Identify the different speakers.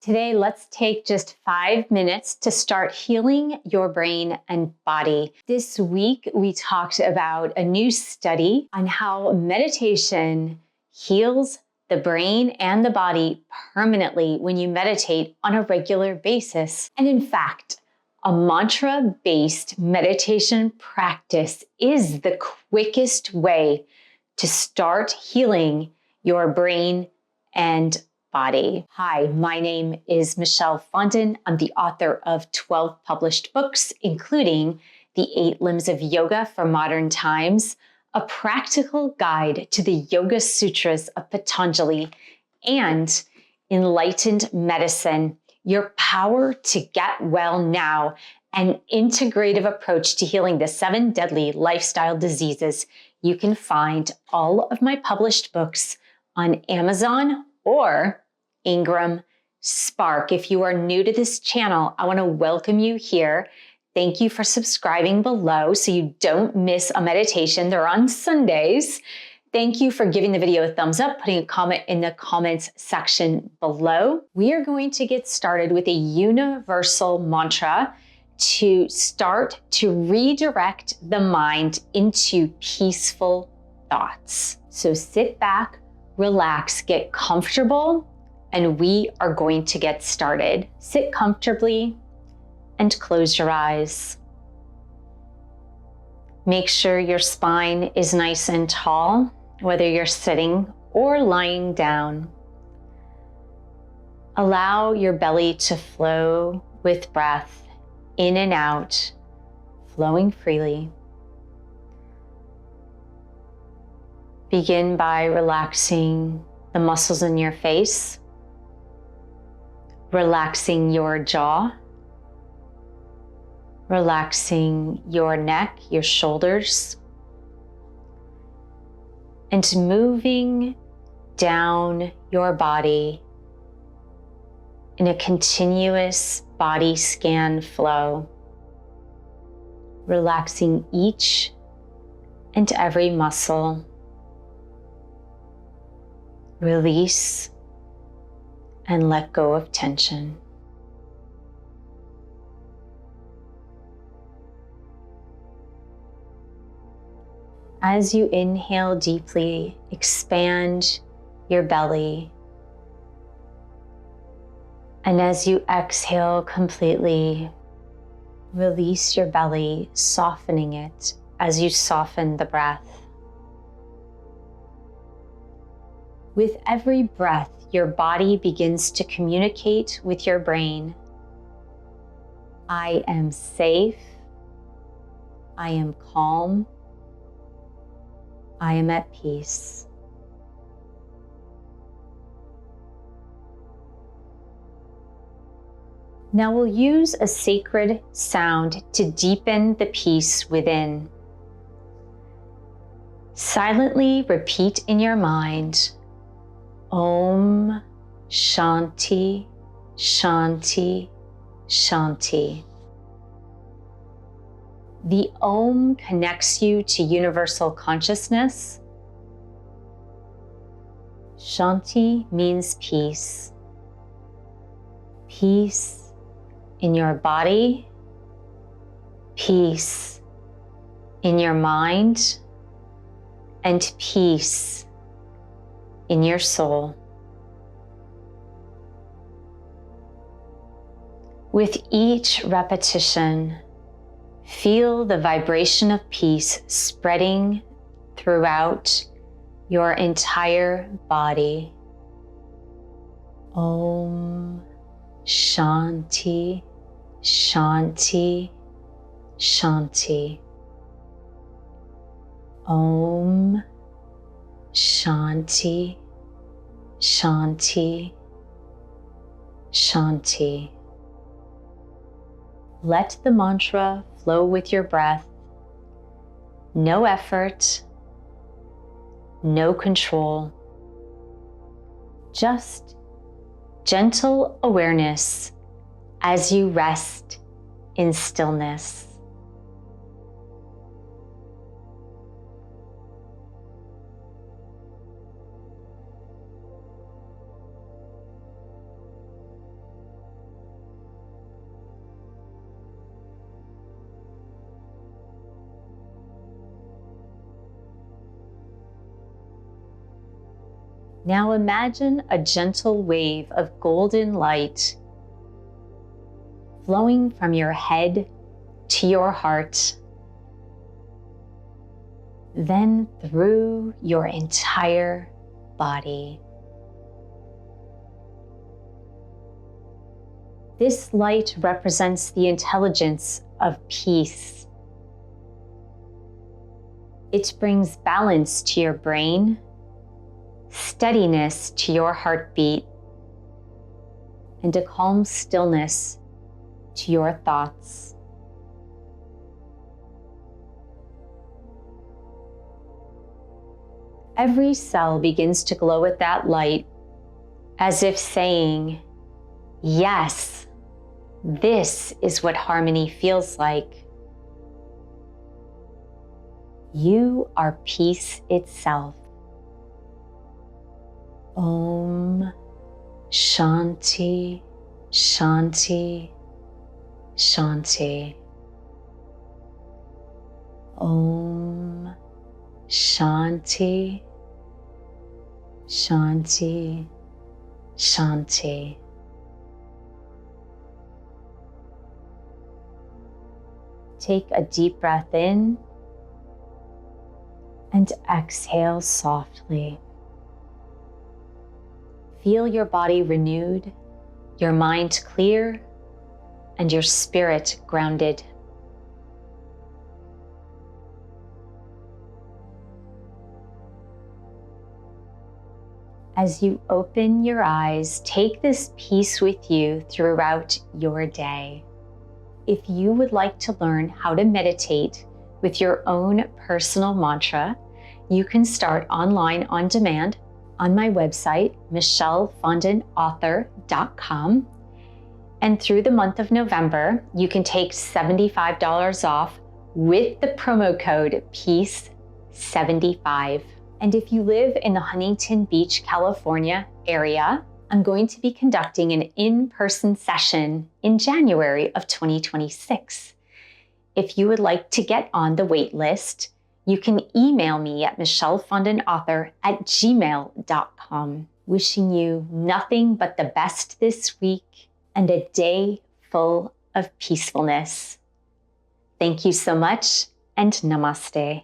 Speaker 1: Today, let's take just 5 minutes to start healing your brain and body. This week, we talked about a new study on how meditation heals the brain and the body permanently when you meditate on a regular basis. And in fact, a mantra-based meditation practice is the quickest way to start healing your brain and body. Hi, my name is Michelle Fondin. I'm the author of 12 published books, including The 8 Limbs of Yoga for Modern Times, a practical guide to the Yoga Sutras of Patanjali, and Enlightened Medicine, Your Power to Get Well Now, an integrative approach to healing the 7 deadly lifestyle diseases. You can find all of my published books on Amazon or Ingram Spark. If you are new to this channel, I want to welcome you here. Thank you for subscribing below so you don't miss a meditation. They're on Sundays. Thank you for giving the video a thumbs up, putting a comment in the comments section below. We are going to get started with a universal mantra to start to redirect the mind into peaceful thoughts. So sit back, relax, get comfortable, and we are going to get started. Sit comfortably and close your eyes. Make sure your spine is nice and tall, whether you're sitting or lying down. Allow your belly to flow with breath in and out, flowing freely. Begin by relaxing the muscles in your face, relaxing your jaw, relaxing your neck, your shoulders, and moving down your body in a continuous body scan flow, relaxing each and every muscle. Release and let go of tension. As you inhale deeply, expand your belly. And as you exhale completely, release your belly, softening it as you soften the breath. With every breath, your body begins to communicate with your brain. I am safe. I am calm. I am at peace. Now we'll use a sacred sound to deepen the peace within. Silently repeat in your mind, Om Shanti Shanti Shanti. The Om connects you to universal consciousness. Shanti means peace. Peace in your body, peace in your mind, and peace in your soul. With each repetition, feel the vibration of peace spreading throughout your entire body. Om Shanti Shanti Shanti. Om Shanti Shanti Shanti. Let the mantra flow with your breath. No effort, no control. Just gentle awareness as you rest in stillness. Now imagine a gentle wave of golden light flowing from your head to your heart, then through your entire body. This light represents the intelligence of peace. It brings balance to your brain, steadiness to your heartbeat, and a calm stillness to your thoughts. Every cell begins to glow with that light, as if saying, yes, this is what harmony feels like. You are peace itself. Om Shanti Shanti Shanti. Om Shanti Shanti Shanti. Take a deep breath in and exhale softly. Feel your body renewed, your mind clear, and your spirit grounded. As you open your eyes, take this peace with you throughout your day. If you would like to learn how to meditate with your own personal mantra, you can start online on demand on my website, michellefondinauthor.com. And through the month of November, you can take $75 off with the promo code PEACE75. And if you live in the Huntington Beach, California area, I'm going to be conducting an in-person session in January of 2026. If you would like to get on the wait list, you can email me at michellefondinauthor@gmail.com. Wishing you nothing but the best this week and a day full of peacefulness. Thank you so much, and namaste.